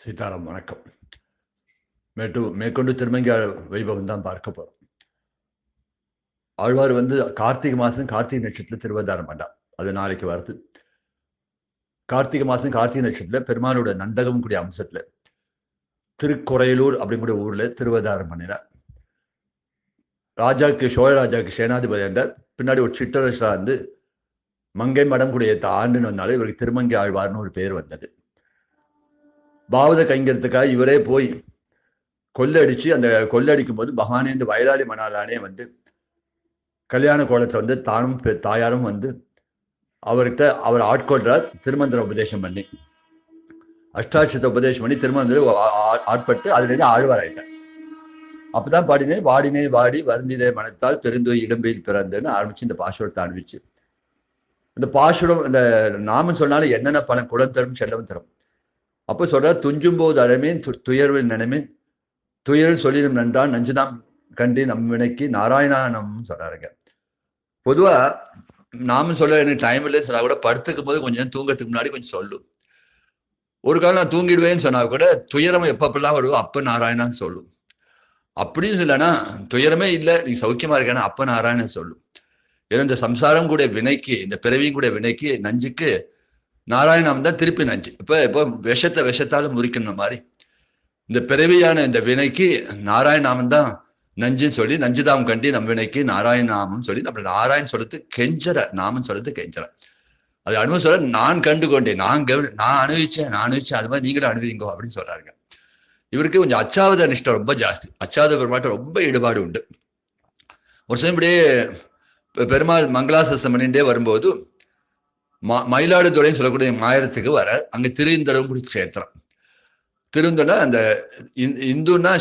சீதாராம் வணக்கம். மேற்கொண்டு திருமங்கை வைபவம் தான் பார்க்க போறோம். ஆழ்வார் கார்த்திகை மாசம் கார்த்திகை நட்சத்திரத்துல திருவதாரம் பண்ணார். அது நாளைக்கு வருது. கார்த்திகை மாசம் கார்த்திகை நட்சத்திரத்துல பெருமானோட நந்தகம் கூடிய அம்சத்துல திருக்குறையலூர் அப்படிங்கிற ஊர்ல திருவதாரம் பண்ணினார். சோழ ராஜாவுக்கு சேனாதிபதி இருந்தார். பின்னாடி ஒரு சிற்றரசா மங்கை மடம் கூடிய ஆண்டுன்னு வந்தாலும் இவருக்கு திருமங்கை ஆழ்வார்னு ஒரு பேர் வந்தது. பாவத கைங்கிறதுக்காக இவரே போய் கொள்ளடிச்சு அந்த கொள்ளடிக்கும் போது பகவானே இந்த வயலாளி மணாலானே கல்யாண கோலத்தை தானும் தாயாரும் அவர் ஆட்கொள்றார். திருமந்திர உபதேசம் பண்ணி அஷ்டாட்சத்தை உபதேசம் பண்ணி திருமந்திரம் ஆட்பட்டு அதுலேருந்து ஆழ்வார் ஆயிட்டார். அப்பதான் பாடினேன் வாடினே வாடி வருந்தினே மனத்தால் பெருந்தோய் இடம்பெயில் பிறந்தன்னு ஆரம்பிச்சு இந்த பாசுரத்தை ஆரம்பிச்சு இந்த பாசுரம் இந்த நாமம் சொன்னாலும் என்னென்ன பலன் குலம் தரும் செல்லவும் தரும். அப்போ சொல்ற துஞ்சும் போது அழமேன் துயர்வில் நினைமேன் துயரில் சொல்லிடும் நன்றான் நஞ்சுதாம் கண்டி நம் வினைக்கு நாராயணானம் சொல்றாருங்க. பொதுவா நாம சொல்ல எனக்கு டைம் இல்லைன்னு சொன்னா கூட படுத்துக்கும் போது கொஞ்சம் தூங்கறதுக்கு முன்னாடி கொஞ்சம் சொல்லும். ஒரு காலம் நான் தூங்கிடுவேன்னு சொன்னா கூட துயரம் எப்பப்பெல்லாம் வருவோ அப்ப நாராயணான்னு சொல்லும். அப்படின்னு சொல்லனா துயரமே இல்லை நீ சௌக்கியமா இருக்கேன்னா அப்ப நாராயணன் சொல்லும். ஏன்னா இந்த சம்சாரம் கூட வினைக்கு இந்த பிறவியும் கூட வினைக்கு நஞ்சுக்கு நாராயணம் தான் திருப்பி நஞ்சு. இப்போ விஷத்தாலும் முறிக்கணும் மாதிரி இந்த பிறவியான இந்த வினைக்கு நாராயணாமம் தான் நஞ்சுன்னு சொல்லி நஞ்சுதாம் கண்டி நம் வினைக்கு நாராயணாமம் சொல்லி நம்ம நாராயண் சொல்றது கெஞ்சற நாமம் சொல்றது கெஞ்சற. அது அனுபவம் சொல்ல நான் கண்டு கொண்டேன் நான் அனுபவிச்சேன் அது மாதிரி நீங்களும் அனுபவிங்கோ அப்படின்னு சொல்றாருங்க. இவருக்கு கொஞ்சம் அச்சாவத நிஷ்டம் ரொம்ப ஜாஸ்தி. அச்சாவத பெருமாட்டம் ரொம்ப ஈடுபாடு உண்டு. ஒரு சமயம் இப்படியே பெருமாள் மங்களாசாசனம் பண்ணிட்டே வரும்போது மயிலாடுதுறைன்னு சொல்லக்கூடிய மாயரத்துக்கு வர அங்க திருந்தடம் கஷேத்திரம். திருந்தனா அந்த இந்துன்னா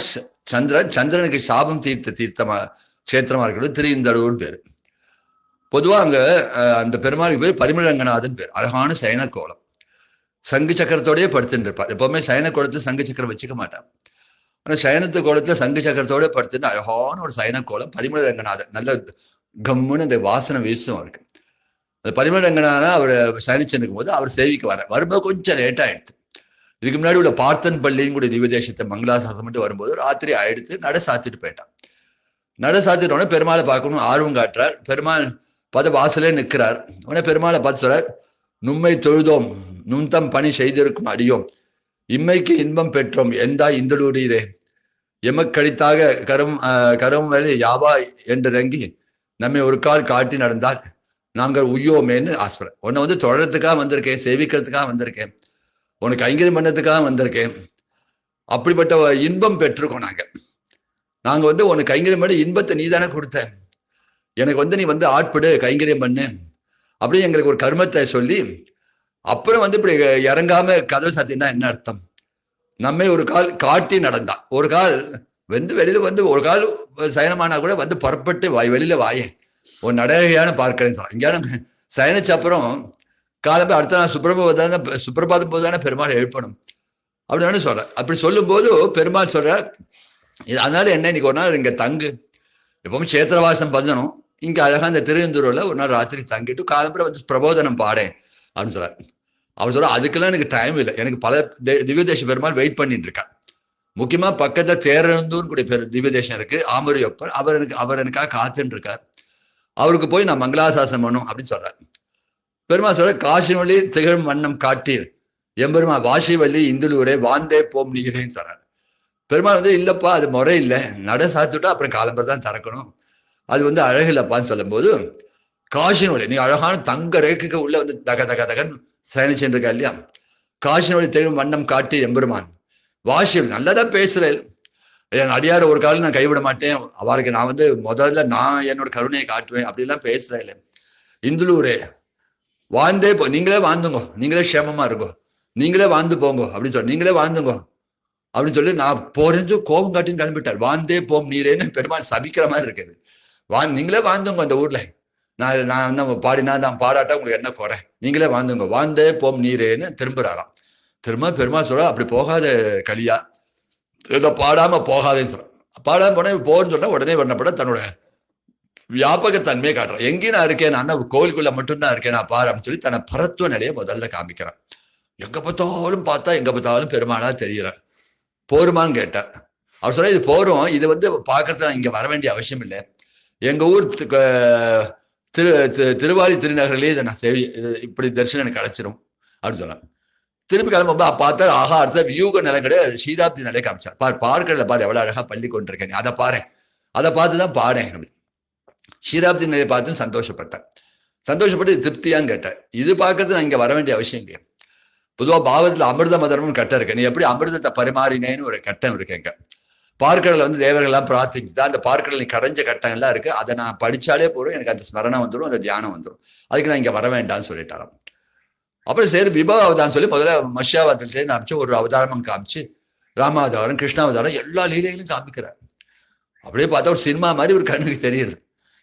சந்திரனுக்கு சாபம் தீர்த்தமா கஷேத்திரமா இருக்கிறது திருந்தடூர்னு பேரு. பொதுவா அங்க அந்த பெருமாளுக்கு பேர் பரிமளரங்கநாதன் பேர். அழகான சயன கோலம் சங்கு சக்கரத்தோடய படுத்துட்டு இருப்பார். எப்பவுமே சயன கோலத்துல சங்கு சக்கரம் வச்சுக்க மாட்டான். ஆனா சயனத்து கோலத்துல சங்கு சக்கரத்தோட படுத்துட்டு அழகான ஒரு சயன கோலம் பரிமளரங்கநாதன். நல்ல கம்முன்னு அந்த வாசனை வீசும் அவருக்கு. அந்த பரிமளரங்கனான அவர் சயனிச்சிருக்கும் போது அவர் சேவிக்க வரும்போது கொஞ்சம் லேட் ஆயிடுச்சு. இதுக்கு முன்னாடி உள்ள பார்த்தன் பள்ளியும் கூட திவ்யதேசத்தை மங்களாசாசம் மட்டும் வரும்போது ராத்திரி ஆயிடுத்து நட சாத்திட்டு போயிட்டான். நட சாத்திட்டோடனே பெருமாளை பார்க்கணும் ஆர்வம் காட்டுறார். பெருமாள் பார்த்து வாசலே நிற்கிறார். உடனே பெருமாளை பார்த்து சொல்றார், நும்மை தொழுதோம் நுண்தம் பணி செய்திருக்கும் அடியோம் இம்மைக்கு இன்பம் பெற்றோம் எந்தா இந்தலூரீரே எமக்கழித்தாக கரும் வேலை யாவா என்றிறங்கி நம்மை ஒரு கால் காட்டி நடந்தால் நாங்கள் உய்யோமேன்னு ஆசைப்படுறேன். உன்னை தொழறதுக்காக வந்திருக்கேன், சேவிக்கிறதுக்காக வந்திருக்கேன், உனக்கு கைங்கரியம் பண்ணதுக்காக வந்திருக்கேன். அப்படிப்பட்ட இன்பம் பெற்றிருக்கோம் நாங்க உனக்கு கைங்கரியம் பண்ணி இன்பத்தை நீ தானே கொடுத்த. எனக்கு நீ ஆட்படு கைங்கரியம் பண்ணு அப்படியே எங்களுக்கு ஒரு கர்மத்தை சொல்லி அப்புறம் இப்படி இறங்காம கதவை சாத்தினா என்ன அர்த்தம்? நம்மை ஒரு கால் காட்டி நடந்தான். ஒரு கால் வெளியில ஒரு கால் சயனமானா கூட புறப்பட்டு வெளியில வாயே ஒரு நடகையான பார்க்கிறேன்னு சொல்றான். இங்கே சயனிச்ச அப்புறம் காலப்போ அடுத்த நாள் சுப்பிரபாதம் போது தானே பெருமாள் எழுப்பணும் அப்படின்னு சொல்ற. அப்படி சொல்லும் போது பெருமாள் சொல்ற, அதனால என்ன இன்னைக்கு ஒரு நாள் இங்க தங்கு, எப்பவும் சேத்திரவாசம் பண்ணணும், இங்க அழகா இந்த திருவெந்தூர்ல ஒரு நாள் ராத்திரி தங்கிட்டு காலப்புறம் பிரபோதனம் பாடேன் அப்படின்னு சொல்றாரு. அவர் சொல்ற, அதுக்கெல்லாம் எனக்கு டைம் இல்லை, எனக்கு பல திவ்யதேச பெருமாள் வெயிட் பண்ணிட்டு இருக்கார். முக்கியமா பக்கத்துல தேரந்தூர் கூடிய திவ்யதேசம் இருக்கு, ஆமரியப்பர், அவர் எனக்காக காத்துட்டு இருக்கார். அவருக்கு போய் நான் மங்களாசாசனம் பண்ணும் அப்படின்னு சொல்றாரு. பெருமாள் சொல்ற, காசி வழி திகழும் வண்ணம் காட்டீர் எம்பெருமா வாசி வள்ளி இந்துலூரே வாந்தே போம் நீரேன்னு சொல்றாரு. பெருமாள் இல்லப்பா அது முறை இல்லை, நட சாத்துட்டா அப்புறம் காலம்பரம் தான் திறக்கணும், அது அழகு இல்லப்பான்னு சொல்லும் போது காசின் வழி நீ அழகான தங்க ரேக்குக்கு உள்ள தக தக தகன் சயனிச்சுட்டு இருக்கா இல்லையா, காசின் வழி திகழும் வண்ணம் காட்டி எம்பெருமான் வாசி நல்லதான் பேசுறேன், என் அடியார ஒரு காலம் நான் கைவிட மாட்டேன், அவளுக்கு நான் முதல்ல நான் என்னோட கருணையை காட்டுவேன் அப்படிலாம் பேசுறேன். இந்துலூரே வாழ்ந்தே நீங்களே வாழ்ந்துங்கோ, நீங்களே க்ஷேமமா இருக்கோ, நீங்களே வாழ்ந்து போங்கோ அப்படின்னு சொல்லி நீங்களே வாழ்ந்துங்கோ அப்படின்னு சொல்லி நான் போறேன்னு கோபம் காட்டின்னு கிளம்பிட்டார். வாழ்ந்தே போம் நீரேன்னு பெருமாள் சபிக்கிற மாதிரி இருக்குது. நீங்களே வாழ்ந்துங்கோ அந்த ஊர்ல, நான் பாடினா நான் பாடாட்டா உங்களுக்கு என்ன குறை, நீங்களே வாழ்ந்துங்கோ வாழ்ந்தே போம் நீரேன்னு திரும்புறாராம். திரும்ப பெருமாள் சொல்ற, அப்படி போகாத கலியா, இதை பாடாம போகாதேன்னு சொல்றான். பாடாம போனா போன்னு சொன்னா உடனே பண்ணப்பட தன்னோட வியாபகத்தன்மையை காட்டுறான். எங்கேயும் நான் இருக்கேன், நான் கோவிலுக்குள்ள மட்டும்தான் இருக்கேன் நான் பாரு அப்படின்னு சொல்லி தன்னை பரத்துவ நிலையை முதல்ல காமிக்கிறான். எங்க பார்த்தாலும் பார்த்தா எங்க பார்த்தாலும் பெருமாளா தெரிகிறார். போருமான்னு கேட்டார். அவர் சொல்ல, இது போரும், இது வந்து பார்க்கறது நான் இங்க வர வேண்டிய அவசியம் இல்லை, எங்க ஊர் திருவாலி திருநகரிலேயே இதை நான் இப்படி தரிசனம் எனக்கு கிடைச்சிரும் அப்படின்னு சொன்னார். திரும்பி கிளம்ப பார்த்தா, ஆஹா, அடுத்த வியூக நிலம் கிடையாது, சீதாப்தி நிலையை காமிச்சார். பார்க்கடல பாரு எவ்வளவு அழகா பள்ளி கொண்டிருக்கேன், அதை பாரு, அதை பார்த்துதான் பாடேன் அப்படி. சீதாப்தி நிலையை பார்த்து சந்தோஷப்பட்டேன். சந்தோஷப்பட்டு திருப்தியான்னு கேட்டேன். இது பார்க்கறது நான் இங்க வர வேண்டிய அவசியம் இல்லையா? பொதுவா பாவத்துல அமிர்த மதனம்னு கட்டம் இருக்கு, நீ எப்படி அமிர்தத்தை பரிமாறினேன்னு ஒரு கட்டம் இருக்கேங்க. பார்க்கடல வந்து தேவர்கள்லாம் பிரார்த்திச்சுதான் அந்த பார்க்கடல் நீ கடைஞ்ச கட்டங்கள்லாம் இருக்கு, அதை நான் படிச்சாலே போறோம், எனக்கு அந்த ஸ்மரணம் வந்துடும், அந்த தியானம் வந்துடும், அதுக்கு நான் இங்க வர வேண்டாம்னு சொல்லிட்டாராம். அப்புறம் சரி விபவ அவதாரம் சொல்லி முதல்ல மத்ஸ்யாவதாரத்திலேருந்து ஆரம்பிச்சு ஒரு அவதாரம் காமிச்சு ராமாவதாரம் கிருஷ்ணாவதாரம் எல்லா லீலைகளும் காமிக்கிறார். அப்படியே பார்த்தா ஒரு சினிமா மாதிரி ஒரு கண்ணுக்கு தெரியுது.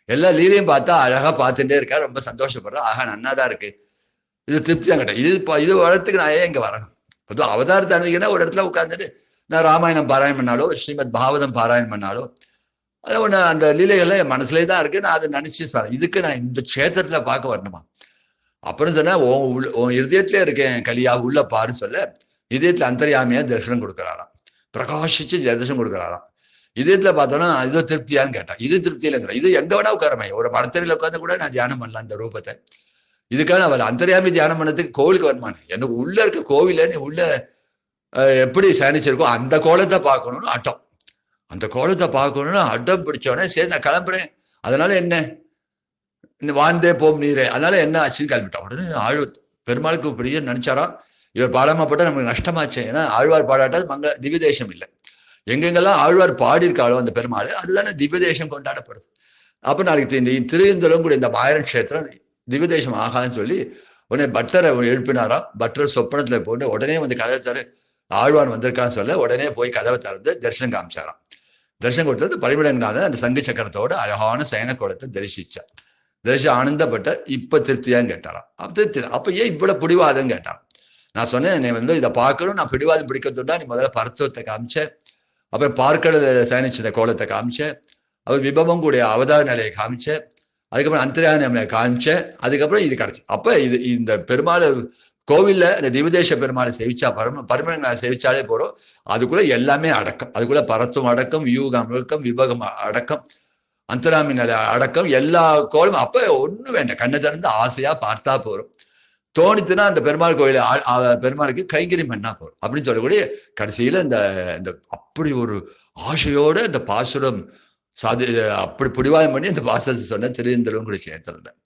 எல்லா லீலையும் பார்த்தா அழகா பார்த்துட்டே இருக்கா, ரொம்ப சந்தோஷப்படுறா, ஆகா நன்னாதான் இருக்கு, இது திருப்தியா கேட்டேன். இது வளர்த்துக்கு நான் ஏன் இங்க வரணும்? பொதுவாக அவதாரத்தை அனுப்பிங்கன்னா ஒரு இடத்துல உட்காந்துட்டு நான் ராமாயணம் பாராயணம் பண்ணாலோ ஸ்ரீமத் பாகவதம் பாராயணம் பண்ணாலோ அதை ஒன்று அந்த லீலைகள்லாம் என் மனசுலேயே தான் இருக்கு, நான் அதை நினைச்சு சொல்றேன், இதுக்கு நான் இந்த க்ஷேத்திரத்துல பார்க்க வரணுமா? அப்புறம் சொன்னா உன் இதயத்திலே இருக்கேன் கலியா, உள்ள பாருன்னு சொல்ல இதயத்துல அந்தர்யாமியா தரிசனம் கொடுக்குறாராம், பிரகாசிச்சு தரிசனம் கொடுக்குறாராம். இதயத்துல பார்த்தோன்னா இது திருப்தியான்னு கேட்டா, இது திருப்தியில இது எங்க வேணா உட்காரமே, ஒரு மரத்தடியில் உட்காந்து கூட நான் தியானம் பண்ணலாம் இந்த ரூபத்தை. இதுக்காக அவர் அந்தர்யாமி தியானம் பண்ணதுக்கு கோவிலுக்கு வருமானே, எனக்கு உள்ள இருக்க கோவில நீ உள்ள எப்படி சயனிச்சிருக்கோ அந்த கோலத்தை பார்க்கணும்னு அட்டம், அந்த கோலத்தை பார்க்கணும்னு அட்டம் பிடிச்சோடனே சரி நான் கிளம்புறேன், அதனால என்ன இந்த வாழ்ந்தே போம் நீரே, அதனால என்ன ஆச்சுன்னு கிளம்பிட்டோம். உடனே பெருமாளுக்கு பெரிய நினைச்சாரா, இவர் பாடாமப்பட்ட நமக்கு நஷ்டமாச்சு, ஏன்னா ஆழ்வார் பாடாட்டால் திவ்யதேசம் இல்லை, எங்கெங்கெல்லாம் ஆழ்வார் பாடியிருக்காளோ அந்த பெருமாள் அதுதானே திவ்யதேசம் கொண்டாடப்படுது. அப்ப நாளைக்கு இந்த திருந்தலம் கூட இந்த மாயரன் கஷேத்திரம் திவ்யதேசம் ஆகான்னு சொல்லி உடனே பட்டரை எழுப்பினாராம். பட்டர் சொப்பனத்துல போட்டு உடனே வந்து கதவை தர ஆழ்வான் வந்திருக்கான்னு சொல்ல உடனே போய் கதவை திறந்து தரிசனம் காமிச்சாராம். தரிசனம் கொடுத்தது பரிமளங்கநாதன் அந்த சங்கு சக்கரத்தோட அழகான சயன கோலத்தை தரிசிச்சார். தரிசி ஆனந்தப்பட்ட இப்ப திருப்தியான்னு கேட்டாராம். திருப்தி, அப்ப ஏன் இவ்வளவு பிடிவாதம் கேட்டாராம். நான் சொன்னேன், நீ வந்து இதை பார்க்கணும், நான் பிடிவாதம் பிடிக்கிறதுண்டா நீ முதல்ல பரத்துவத்தை காமிச்ச, அப்புறம் பார்க்கடல சயனிச்ச கோலத்தை காமிச்ச, அவர் விபவம் கூடிய அவதார நிலையை காமிச்ச, அதுக்கப்புறம் அந்தர்யாமியை காமிச்ச, அதுக்கப்புறம் இது கிடைச்சு. அப்ப இது இந்த பெருமாள் கோவில்ல இந்த திவ்யதேச பெருமாளை சேவிச்சா பரிமளங்களை சேவிச்சாலே போறோம், அதுக்குள்ள எல்லாமே அடக்கம், அதுக்குள்ள பரத்துவம் அடக்கம், வியூகம் அடக்கம், விபகம் அடக்கம், அந்தராமி நிலை அடக்கம், எல்லா கோலும். அப்ப ஒண்ணு வேண்டாம், கண்ணை திறந்து ஆசையா பார்த்தா போறோம், தோணித்துனா அந்த பெருமாள் கோயில பெருமாளுக்கு கைங்கரியம் பண்ணா போறோம் அப்படின்னு சொல்லக்கூடிய கடைசியில இந்த அப்படி ஒரு ஆசையோட இந்த பாசுரம் அப்படி பிடிவாதம் பண்ணி இந்த பாசத்தை சொன்ன திருந்தலூர் கஷேத்திரம்.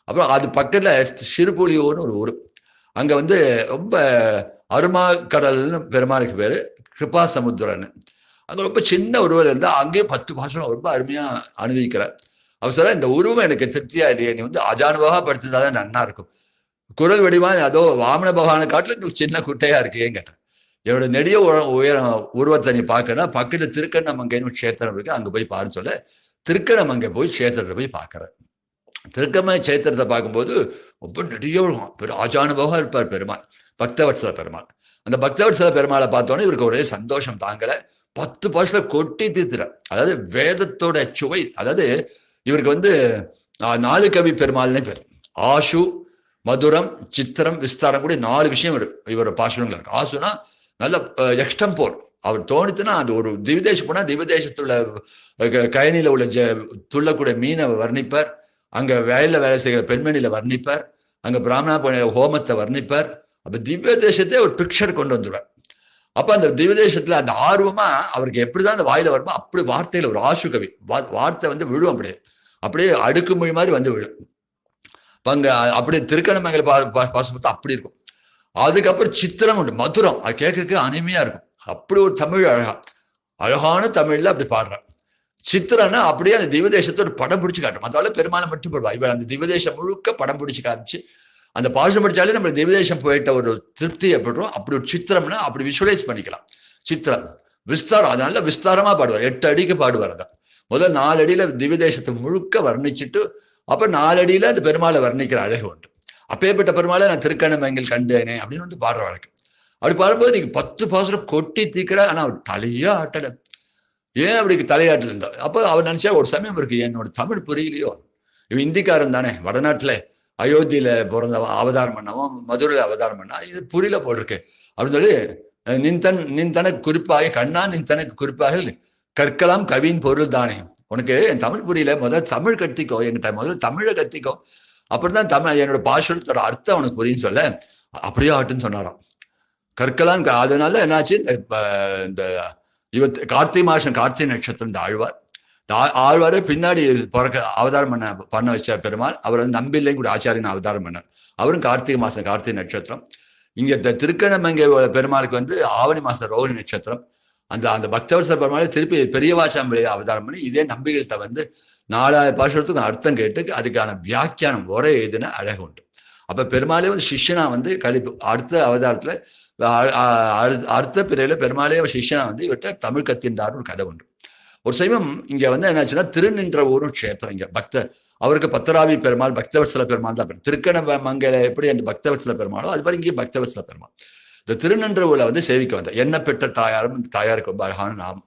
அப்புறம் அது பக்கத்துல சிறுபுலியூர்னு ஒரு ஊர், அங்க வந்து ரொம்ப அருமாக்கடல்னு பெருமாளுக்கு பேரு, கிருபா சமுத்திரன்னு. அங்க ரொம்ப சின்ன உருவம் இருந்தா அங்கேயும் 10 பாசனம் ரொம்ப அருமையா அனுபவிக்கிறார். அவர் சொல்ல, இந்த உருவம் எனக்கு திருப்தியா இல்லையே, நீ வந்து அஜானுபவா படுத்துதான் நன்னா இருக்கும், குரல் வடிவா அதோ வாமன பகவானை காட்டுல இன்னும் சின்ன குட்டையா இருக்கேன்னு கேட்டேன். என்னோட நெடிய உருவத்தை நீ பார்க்கணும், பக்கத்துல திருக்கண்ணமங்கைன்னு க்ஷேத்திரம் இருக்கு, அங்க போய் பாருன்னு சொல்ல திருக்கண்ணமங்கை போய் க்ஷேத்திரத்தை போய் பார்க்கறேன். திருக்கம க்ஷேத்திரத்தை பார்க்கும்போது ரொம்ப நெடிய ஆஜானுபவா இருப்பார் பெருமாள், பக்தவத்சல பெருமாள். அந்த பக்தவத்சல பெருமாளை பார்த்தோன்னே இவருக்கு ஒரே சந்தோஷம் தாங்கல, 10 பாசுல கொட்டி தீர்த்துற, அதாவது வேதத்தோட சுவை. அதாவது இவருக்கு வந்து 4 கவி பெருமாள்னே பேர், ஆஷு, மதுரம், சித்திரம், விஸ்தாரம் கூட 4 விஷயம் இவர் பாசுரங்கள் இருக்கு. ஆசுனா நல்ல எக்ஸ்டம்போர், அவர் தோணித்துனா அது ஒரு திவ்யதேசம் போனா திவ்யதேசத்துல கயனில உள்ள துள்ளக்கூடிய மீனை வர்ணிப்பார், அங்க வயல்ல வேலை செய்கிற பெண்மணியில வர்ணிப்பார், அங்க பிராமணா ஹோமத்தை வர்ணிப்பார். அப்ப திவ்ய தேசத்தை ஒரு பிக்சர் கொண்டு வந்துடுவார். அப்ப அந்த திவ்ய தேசத்துல அந்த ஆர்வமா அவருக்கு எப்படிதான் அந்த வாயில வருமோ அப்படி வார்த்தையில ஒரு ஆசு கவி வார்த்தை வந்து விழும், அப்படியே அப்படியே அடுக்குமொழி மாதிரி வந்து விழும். அங்க அப்படியே திருக்கணமங்கல பாசத்தை அப்படி இருக்கும். அதுக்கப்புறம் சித்திரம் உண்டு, மதுரம், அது கேட்கறதுக்கு அனிமையா இருக்கும். அப்படி ஒரு தமிழ் அழகான தமிழ்ல அப்படி பாடுறான். சித்திரம்னா அப்படியே அந்த திவ்யதேசத்தை ஒரு படம் பிடிச்சு காட்டும், அதால பெருமாளை மட்டும் போடுவா. இவர் அந்த திவ்யதேசம் முழுக்க படம் பிடிச்சு காமிச்சு அந்த பாஷம் படிச்சாலே நம்ம திவ்யதேசம் போயிட்ட ஒரு திருப்தி ஏற்படுறோம். அப்படி ஒரு சித்திரம்னா அப்படி விஷுவலைஸ் பண்ணிக்கலாம். சித்திரம் விஸ்தாரம், அதனால விஸ்தாரமா பாடுவார், 8 அடிக்கு பாடுவார். அதான் முதல் 4 அடியில திவ்யதேசத்தை முழுக்க வர்ணிச்சுட்டு அப்ப 4 அடியில அந்த பெருமாளை வர்ணிக்கிற அழகு உண்டு. அப்பேற்பட்ட பெருமாளை நான் திருக்கண்ணமங்கல் கண்டேனே அப்படின்னு வந்து பாடுற வழக்கு. அப்படி பாடும்போது நீங்க 10 பாசுரம் கொட்டி தீக்கிற, ஆனா அவர் தலையா ஆட்டல. ஏன் அப்படி தலையாட்டல் இருந்தால் அப்ப அவர் நினைச்சா ஒரு சமயம் இருக்கு, என்னோட தமிழ் புரியலையோ, இவன் இந்திக்காரன் தானே, வடநாட்டுல அயோத்தியில பிறந்த அவதாரம் பண்ணவும் மதுரையில் அவதாரம் பண்ணா இது புரியல போல் இருக்கு அப்படின்னு சொல்லி நின் தனக்கு குறிப்பாக கண்ணா நின் தனக்கு குறிப்பாக கற்கலாம் கவியின் பொருள் தானே. உனக்கு என் தமிழ் புரியல, முதல்ல தமிழ் கத்திக்கோ, என்கிட்ட முதல்ல தமிழை கத்திக்கோ, அப்புறம் தான் தமிழ் என்னோட பாஷத்தோட அர்த்தம் உனக்கு புரியுன்னு சொல்ல அப்படியே ஆட்டுன்னு சொன்னாராம். கற்கலாம். அதனால என்னாச்சு, இந்த கார்த்திகை மாசம் கார்த்திகை நட்சத்திரம் இந்த ஆழ்வாரே பின்னாடி பிறக்க அவதாரம் பண்ண வச்ச பெருமாள். அவர் வந்து நம்பில்லையும் கூட ஆச்சாரியன் அவதாரம் பண்ணார். அவரும் கார்த்திகை மாசம் கார்த்திகை நட்சத்திரம். இங்க திருக்கணமங்கை பெருமாளுக்கு வந்து ஆவணி மாசம் ரோஹிணி நட்சத்திரம். அந்த பக்தவத்சல பெருமாளை திருப்பி பெரியவாச்சாம்பி அவதாரம் பண்ணி இதே நம்பிகள்கிட்ட வந்து 4000 பாசுரத்துக்கு அர்த்தம் கேட்டு அதுக்கான வியாக்கியானம் ஒரே எழுதின அழகு உண்டு. அப்ப பெருமாளே வந்து சிஷ்யனா வந்து அடுத்த அவதாரத்துல அடுத்த பிறையில பெருமாளே சிஷ்யனா வந்து இவர்கிட்ட தமிழ் கத்தின்றார் ஒரு கதை உண்டு. ஒரு சமயம் இங்க வந்து என்னாச்சுன்னா திருநின்ற ஊரும் க்ஷேத்திரம். இங்க அவருக்கு பத்தராவி பெருமாள் பக்தவத்சல பெருமாள் தான். திருக்கணமங்கையில எப்படி அந்த பக்தவத்சல பெருமாளோ அது மாதிரி இங்கே பக்தவத்சல பெருமாள். இந்த திருநின்ற ஊர்ல வந்து சேவிக்க வந்தார். என்ன பெற்ற தாயாரும் இந்த தாயாருக்கு ரொம்ப அழகான நாமம்.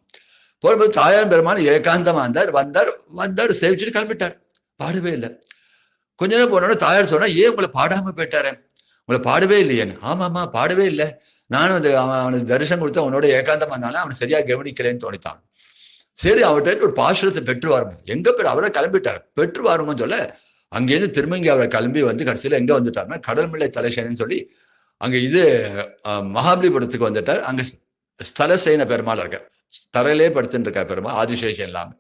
போகும்போது தாயார் பெருமாள் ஏகாந்தமா வந்தார் சேவிச்சுட்டு கிளம்பிட்டார். பாடவே இல்லை. கொஞ்ச நேரம் போனோட தாயார் சொன்னா, ஏன் உங்களை பாடாம போயிட்டாரு, உங்களை பாடவே இல்லையேன்னு. ஆமாமா பாடவே இல்லை, நானும் அவனுக்கு தரிசனம் கொடுத்து அவனோட ஏகாந்தமா இருந்தாலும் அவனை சரியா கவனிக்கலன்னு தோணித்தான். சரி அவர்கிட்ட ஒரு பாசுரத்தை பெற்று வாருங்க. எங்க பேர் அவரை கிளம்பிட்டார், பெற்று வாருங்கன்னு சொல்ல அங்கேருந்து திரும்ப அவரை கிளம்பி வந்து கடைசியில் எங்க வந்துட்டாருன்னா கடல்மலை தலைசேனன்னு சொல்லி அங்க மகாபலிபுரத்துக்கு வந்துட்டார். அங்க ஸ்தலசேன பெருமாள் இருக்க தரையிலே படுத்துட்டு இருக்கா பெருமாள் ஆதிசேஷன் இல்லாம.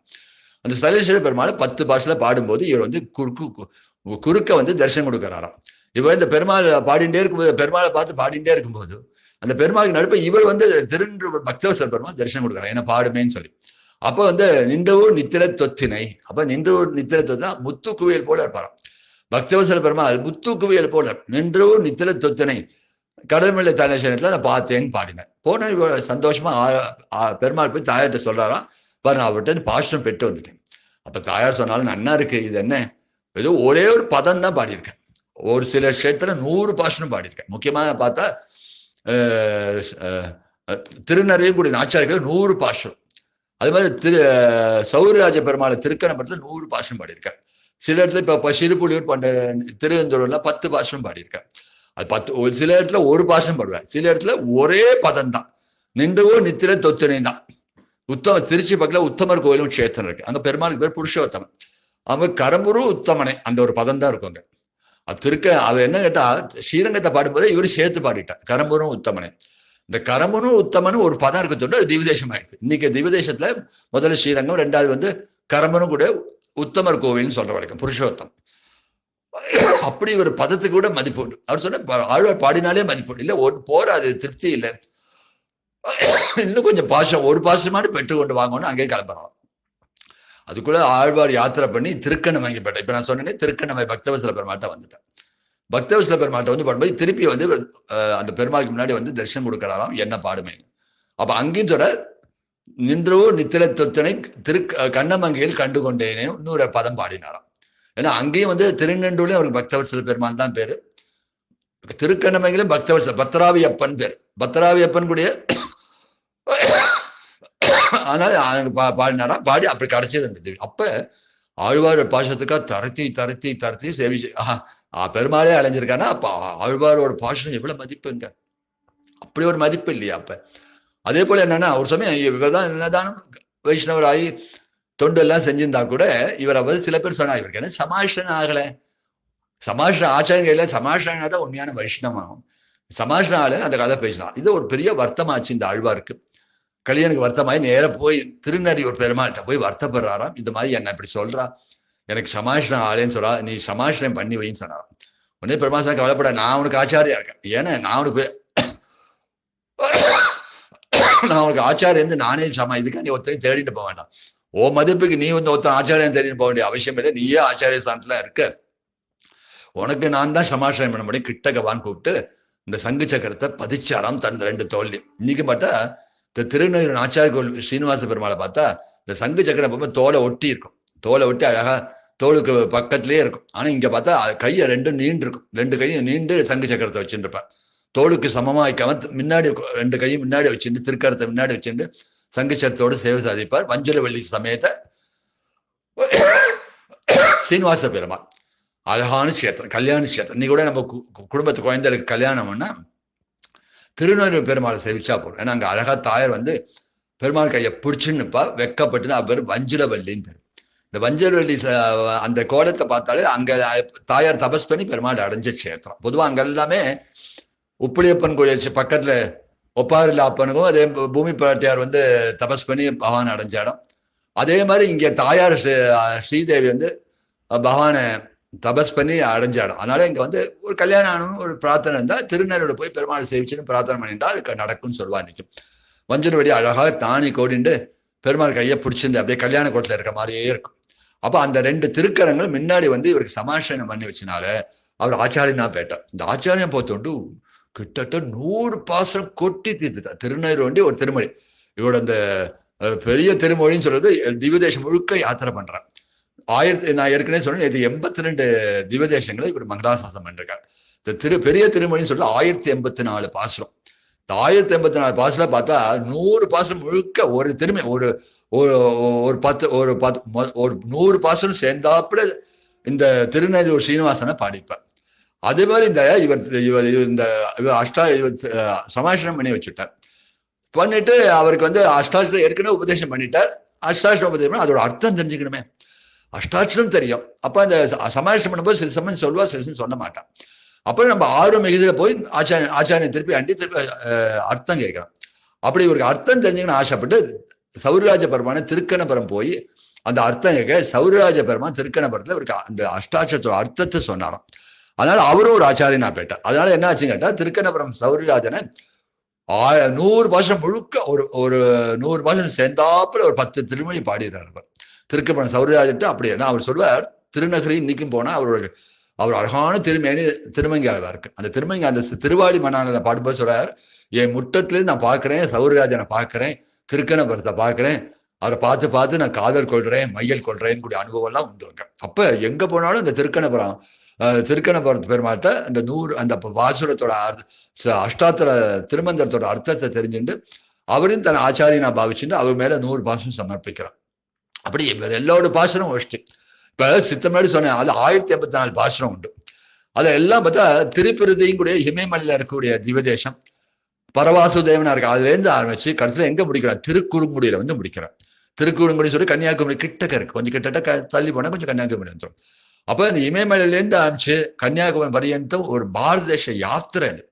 அந்த ஸ்தலசேன பெருமாள் 10 பாஷையில பாடும்போது இவர் வந்து குறுக்க வந்து தரிசனம் கொடுக்கிறாராம். இவர் இந்த பெருமாள் பாடிண்டே இருக்கும்போது பெருமாளை பார்த்து பாடிண்டே இருக்கும்போது அந்த பெருமாளுக்கு நடுப்ப இவர் வந்து பக்தவத்சல பெருமாள் தரிசனம் கொடுக்குறார் என்ன பாடுமேன்னு சொல்லி. அப்ப வந்து நின்றவூர் நித்திர தொத்தினை. அப்ப நின்றவூர் நித்திர தொத்தினா முத்து குவியல் போல இருப்பாராம். பக்தவத்சல பெருமாள் முத்து குவியல் போல நின்றவூர் நித்திர தொத்தினை கடல்மலை தலைசேனத்துல நான் பார்த்தேன்னு பாடினேன். போன சந்தோஷமா பெருமாள் போய் தாயார்கிட்ட சொல்றாராம், பாரு நான் அவர்கிட்ட பாஷ்டம் பெற்று வந்துட்டேன். அப்ப தாயார் சொன்னாலும் நன்னா இருக்கு, இது என்ன ஏதோ ஒரே ஒரு பதம் தான் பாடியிருக்கேன், ஒரு சில க்ஷேத்திர 100 பாஷனும் பாடியிருக்கேன். முக்கியமாக பார்த்தா திருநறையங்குடி நாச்சாரிகள் 100 பாஷம். அது மாதிரி சௌரிராஜ பெருமாளை திருக்கணபுரத்தில் 100 பாஷம் பாடியிருக்கேன். சில இடத்துல இப்ப சிறுபுலியூர் பண்ட திருவெந்தூர்ல 10 பாஷம் பாடியிருக்கேன். அது ஒரு சில இடத்துல ஒரு பாஷம் பாடுவேன், சில இடத்துல ஒரே பதம் தான். நின்றவோ நித்திர தொத்தினை தான். திருச்சி பக்கத்துல உத்தமர் கோயிலும் க்ஷேத்திரம் இருக்கு. அங்க பெருமாளுக்கு பேர் புருஷோத்தமன். அவங்க கரம்புரு உத்தமனை அந்த ஒரு பதம் தான் இருக்குங்க. அது அவர் என்ன கேட்டா ஸ்ரீரங்கத்தை பாடும்போதே இவரு சேர்த்து பாடிட்டார் கரம்புரும் உத்தமனை. இந்த கரம்புரும் உத்தமனும் ஒரு பதம் இருக்க சொல்லிட்டு அது திவ்யதேசம் ஆயிடுச்சு. இன்னைக்கு திவ்யதேசத்துல முதல்ல ஸ்ரீரங்கம், 2வது வந்து கரம்பனும் கூட உத்தமர் கோவில்னு சொல்ற வரைக்கும் புருஷோத்தம். அப்படி ஒரு பதத்துக்கு கூட மதிப்பு உண்டு. அவர் சொன்ன ஆழ்வார் பாடினாலே மதிப்பு உண்டு. இல்ல போராது, திருப்தி இல்லை, இன்னும் கொஞ்சம் பாஷம் ஒரு பாஷமானு பெற்றுக்கொண்டு வாங்கணும் அங்கே கிளம்புறோம். அதுக்குள்ள ஆழ்வார் யாத்திரை பண்ணி திருக்கணமங்கை போயிட்டேன். இப்ப நான் சொன்னேன் திருக்கணமை பக்தவத்சல பெருமாள்கிட்ட வந்துட்டேன். பக்தவத்சல பெருமாள்கிட்ட வந்து பண்ணும்போது திருப்பி வந்து அந்த பெருமாளுக்கு முன்னாடி வந்து தரிசனம் கொடுக்கறாராம் என்ன பாடுமே. அப்ப அங்கேயும் சொல்ற நின்றவோ நித்திர தொத்தனை கண்ணமங்கையில் கண்டு கொண்டேனே இன்னொரு பதம் பாடினாராம். ஏன்னா அங்கேயும் வந்து திருநெண்டூர்லயும் அவருக்கு பக்தவத்சல பெருமாள் தான் பேரு, திருக்கண்ணமங்கையிலும் பக்தவத்சல பத்ராவி அப்பன் பேர். பத்ராவி அப்பன் கூடிய அதனால பாடினாராம். பாடி அப்படி கிடைச்சது அந்த. அப்ப ஆழ்வார் பாசத்துக்கா தரத்தி சேவிச்சு பெருமாளே அலைஞ்சிருக்கானா அப்ப ஆழ்வாரோட பாசனம் எவ்வளவு மதிப்புங்க, அப்படி ஒரு மதிப்பு இல்லையா அப்ப. அதே போல என்னன்னா ஒரு சமயம் இவர்தான் என்னதான் வைஷ்ணவர் ஆகி தொண்டு எல்லாம் செஞ்சிருந்தா கூட இவர் வந்து சில பேர் சொன்னா இவருக்கு என்ன சமாஷன் ஆகல, சமாஷன் ஆச்சாரங்கையில சமாஷனா தான் உண்மையான வைஷ்ணவம், சமாஷன் ஆகல அந்த கதை பேசலாம். இது ஒரு பெரிய வருத்தமாச்சு இந்த ஆழ்வாருக்கு. கல்யாணுக்கு வருத்தமாயி நேர போய் திருநறி ஒரு பெருமாள்கிட்ட போய் வருத்தப்படுறாராம். இந்த மாதிரி என்ன இப்படி சொல்றா, எனக்கு சமாஷனம் ஆளேன்னு சொல்றா, நீ சமாஷனம் பண்ணி வைன்னு சொன்னாராம். உடனே பெருமாள் சொன்னா கவலைப்பட, நான் உனக்கு ஆச்சாரியா இருக்கேன், ஏன்னா நான் உனக்கு ஆச்சாரியம் இருந்து நானே இதுக்காக நீ ஒருத்தரையும் தேடிட்டு போக வேண்டாம். ஓ மதிப்புக்கு நீ வந்து ஒருத்தன் ஆச்சாரியம் தேடிட்டு போக வேண்டிய அவசியம் இல்லை, நீயே ஆச்சாரிய ஸ்தானத்துல இருக்க, உனக்கு நான் தான் சமாஷனம் பண்ண முடியும் கிட்டக்கவான்னு கூப்பிட்டு இந்த சங்கு சக்கரத்தை பதிச்சாராம் தன் 2 தோல்லையும். இன்னைக்கு பார்த்தா இந்த திருநெல்வேலி ஆச்சாரிய கோவில் ஸ்ரீனிவாச பெருமாளை பார்த்தா இந்த சங்கு சக்கரம் போகும்போது தோலை ஒட்டி இருக்கும், தோலை ஒட்டி அழகா தோளுக்கு பக்கத்திலேயே இருக்கும். ஆனா இங்க பார்த்தா கையை 2 நீண்டு இருக்கும், 2 கையும் நீண்டு சங்கு சக்கரத்தை வச்சுட்டு இருப்பார். தோளுக்கு சமமா வைக்காம முன்னாடி 2 கையும் முன்னாடி வச்சுட்டு திருக்கரத்தை முன்னாடி வச்சுட்டு சங்கு சக்கரத்தோடு சேவை சாதிப்பார். வஞ்சல வெள்ளி சமேத ஸ்ரீனிவாச பெருமாள். அழகான கஷேத்திரம், கல்யாண கஷேத்திரம். இன்னைக்கு கூட நம்ம குடும்பத்து குழந்தைகளுக்கு கல்யாணம்னா திருநெல்வேலி பெருமாளை சேவிச்சா போதும். ஏன்னா அங்க அழகா தாயார் வந்து பெருமாள் கையை பிடிச்சுன்னுப்பா, வெக்கப்பட்டு அவர் வஞ்சிரவல்லின்னு பேர். இந்த வஞ்சரவல்லி அந்த கோலத்தை பார்த்தாலே அங்க தாயார் தபஸ் பண்ணி பெருமாள் அடைஞ்ச கஷேத்திரம். பொதுவாக அங்க எல்லாமே உப்புளியப்பன் கோயில் பக்கத்துல ஒப்பாரில் அப்பனுக்கும் அதே பூமி பாட்டியார் வந்து தபஸ் பண்ணி பகவான் அடைஞ்ச இடம். அதே மாதிரி இங்க தாயார் ஸ்ரீதேவி வந்து பகவானை தபஸ் பண்ணி அடைஞ்ச இடம். அதனால இங்க வந்து ஒரு கல்யாணம் ஆகணும் ஒரு பிரார்த்தனை இருந்தால் திருநெல்வேலியில போய் பெருமாள் சேவிச்சுன்னு பிரார்த்தனை பண்ணிட்டா அதுக்கு நடக்கும்னு சொல்லுவா. நிற்கும் வஞ்சரவடி அழகாக தானி கோடிண்டு பெருமாள் கையை பிடிச்சிருந்து அப்படியே கல்யாண கோட்டில் இருக்க மாதிரியே இருக்கும். அப்ப அந்த 2 திருக்கரங்கள் முன்னாடி வந்து இவருக்கு சமாசனம் பண்ணி வச்சனால அவர் ஆச்சாரியனா பேட்டார். இந்த ஆச்சாரியம் போத்தோண்டு கிட்டத்தட்ட 100 பாசனம் கொட்டி தீர்த்துட்டார். திருநெல்வேலி ஒரு திருமொழி, இவரோட அந்த பெரிய திருமொழின்னு சொல்றது திவ்யதேசம் முழுக்க யாத்திரை பண்றான். நான் ஏற்கனவே சொன்னேன், இது 82 திவ்யதேசங்களை இவர் மங்களாசாசனம் பண்ணிருக்காரு. இந்த பெரிய திருமொழின்னு சொல்றது 1084 பாசனம். இந்த 1084 பாசனம் பார்த்தா 100 பாசனம் முழுக்க ஒரு திருமணி ஒரு ஒரு ஒரு 100 பாசனம் சேர்ந்தாப்புல இந்த திருநெல்வேலூர் ஸ்ரீனிவாசனை பாடிப்பார். அதே மாதிரி இந்த சமாசனம் பண்ணி வச்சுட்டார். பண்ணிட்டு அவருக்கு வந்து அஷ்டாட்சரம் ஏற்கனவே உபதேசம் பண்ணிட்டார். அஷ்டாட்சரம் உபதேசம் அதோட அர்த்தம் தெரிஞ்சுக்கணுமே, அஷ்டாட்சரம் தெரியும். அப்ப அந்த சமாசனம் பண்ணும்போது சில சமயம் சொல்வா, சில சமயம் சொல்ல மாட்டான். அப்ப நம்ம 6 மிகுதியில போய் ஆச்சாரியன் திருப்பி அர்த்தம் கேட்கலாம். அப்படி இவருக்கு அர்த்தம் தெரிஞ்சுக்கணும்னு ஆசைப்பட்டு சௌரராஜ பெருமான திருக்கணபுரம் போய் அந்த அர்த்தம் கேட்க சௌரராஜ பெருமான் திருக்கணபுரத்துல இவருக்கு அந்த அஷ்டாட்சரத்தோட அர்த்தத்தை சொன்னாராம். அதனால அவரும் ஒரு ஆச்சாரியனா போயிட்டார். அதனால என்ன ஆச்சுன்னு கேட்டா திருக்கணபுரம் சௌரராஜனை 100 பாசனம் முழுக்க ஒரு 100 பாசனம் சேர்ந்தாப்புல ஒரு 10 திருமொழி பாடிடுறாரு திருக்கணபுரம் சௌரராஜன்ட்டு. அப்படி என்ன அவர் சொல்வார், திருநகரி இன்னைக்கும் போனா அவர் அழகான திருமங்கியாளா இருக்கு. அந்த திருமங்கி அந்த திருவாளி மன்னால பாடும்போது சொல்றாரு, என் முற்றத்திலேருந்து நான் பார்க்கிறேன் சௌரராஜனை பார்க்கிறேன், திருக்கணபுரத்தை பார்க்கிறேன், அவரை பார்த்து நான் காதல் கொள்றேன், மையல் கொள்றேன்னு கூடிய அனுபவம் எல்லாம் உண்டு. அப்ப எங்க போனாலும் இந்த திருக்கணபுரத்து பெருமாட்ட அந்த வாசுரத்தோட அஷ்டாத்திர திருமந்திரத்தோட அர்த்தத்தை தெரிஞ்சுட்டு அவரையும் தன் ஆச்சாரியனா பாவிச்சுட்டு அவர் மேல 100 பாசனம் சமர்ப்பிக்கிறார். அப்படி இவர் எல்லோட பாசனம் ஒஷ்டி. இப்ப சித்தமேடு சொன்னேன், அது 1084 பாசனம் உண்டு. அது எல்லாம் பார்த்தா திருப்பிருதியும் கூடிய இமயமலையில இருக்கக்கூடிய திவதேசம் பரவாசுதேவனா இருக்கு. அதுல இருந்து ஆரம்பிச்சு கடைசியில எங்க முடிக்கிறார், திருக்குறுங்குடியில வந்து முடிக்கிறார். திருக்குறுங்குடி சொல்லி கன்னியாகுமரி கிட்டக்க இருக்கு, கொஞ்சம் கிட்டத்தட்ட தள்ளி போனா கொஞ்சம் கன்னியாகுமரி வந்துடும். அப்ப இந்த இமயமலையிலேருந்து ஆரம்பிச்சு கன்னியாகுமரி பரியந்தம் ஒரு பாரத தேச யாத்திரை. அது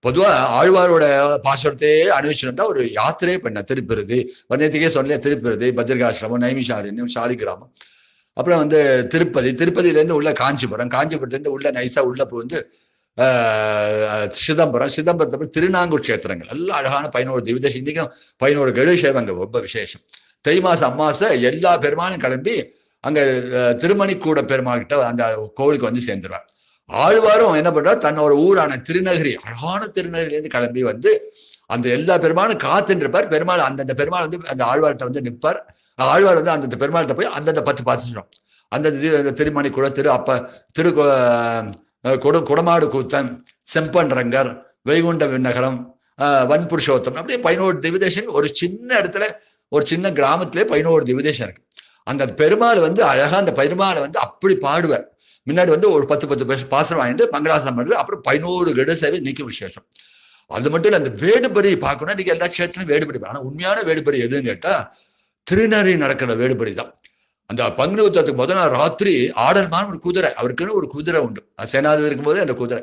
பொதுவா ஆழ்வாரோட பாசுரத்தையே அனுபவிச்சுருந்தா ஒரு யாத்திரையே பண்ண திருப்பிருதி வர்ணத்துக்கே சொல்ல, திருப்பிருதி, பத்ரிகாசிரமம், நைமிஷாரண்யம், சாலிகிராமம், அப்புறம் வந்து திருப்பதியிலேருந்து உள்ள காஞ்சிபுரத்துலேருந்து உள்ள நைசா உள்ள வந்து சிதம்பரத்தை திருநாங்கூர் கஷேத்திரங்கள் எல்லாம் அழகான 11 திவ்யதேசம். இன்னைக்கும் 11 கெழுசேவம் அங்க ரொம்ப விசேஷம். தை மாசம் அமாவாசை எல்லா பெருமாளும் கிளம்பி அங்க திருமணிக்கூட பெருமாள் கிட்ட அந்த கோவிலுக்கு வந்து சேர்ந்துருவார். ஆழ்வாரும் என்ன பண்றார், தன்னோட ஊரான திருநகரி, அழகான திருநகரிலேருந்து கிளம்பி வந்து அந்த எல்லா பெருமாளும் காத்துன்னு இருப்பார். பெருமாள் அந்தந்த பெருமாள் வந்து அந்த ஆழ்வார்கிட்ட வந்து நிற்பார். ஆழ்வார் வந்து அந்தந்த பெருமாள்கிட்ட போய் அந்தந்த 10 பாசிடும். அந்த திருமணிக்கூட குடமாடு கூத்தன், செம்பன் ரங்கர், வைகுண்ட விண்ணகரம், வன்புருஷோத்தம், அப்படியே 11 திவ்யதேசம். ஒரு சின்ன இடத்துல ஒரு சின்ன கிராமத்திலே 11 திவ்யதேசம் இருக்கு. அந்த பெருமாள் வந்து அழகா அந்த பெருமாளை வந்து அப்படி பாடுவார். முன்னாடி வந்து ஒரு 10 பாசனம் வாங்கிட்டு மங்களாசனம் பண்றது. அப்புறம் 11 கெடு சேவை நீக்க விசேஷம். அது மட்டும் இல்லை, அந்த வேடுபரி பார்க்கணும். இன்னைக்கு எல்லா கஷேத்திலும் வேடுபரி, ஆனா உண்மையான வேடுபரி எதுன்னு கேட்டா திருநறி நடக்கிற வேடுபரி தான். அந்த பங்குனி உத்திரத்துக்கு முதல் நாள் ராத்திரி ஆடல்மான ஒரு குதிரை, அவருக்குன்னு ஒரு குதிரை உண்டு. சேனாதிபதி இருக்கும்போதே அந்த குதிரை,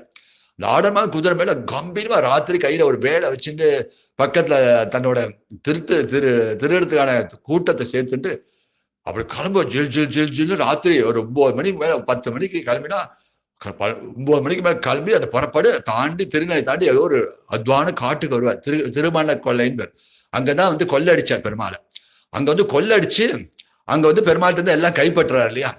அந்த ஆடல்மான குதிரை மேல கம்பீரமா ராத்திரி கையில ஒரு வேலை வச்சுட்டு பக்கத்துல தன்னோட திருடத்துக்கான கூட்டத்தை சேர்த்துட்டு அப்படி கிளம்ப ஜில் ராத்திரி ஒரு 9 மணிக்கு மேல 10 மணிக்கு கிளம்பினா 9 மணிக்கு மேல கிளம்பி அந்த புறப்பாடு தாண்டி திருநெல்லை தாண்டி ஏதோ ஒரு அத்வான காட்டுக்கு வருவார். திருமண கொள்ளைன்னு பேர். அங்கதான் வந்து கொள்ளடிச்சார் பெருமாளை. அங்க வந்து கொள்ளடிச்சு அங்க வந்து பெருமாள்கிட்ட இருந்து எல்லாம் கைப்பற்றுறாரு இல்லையா,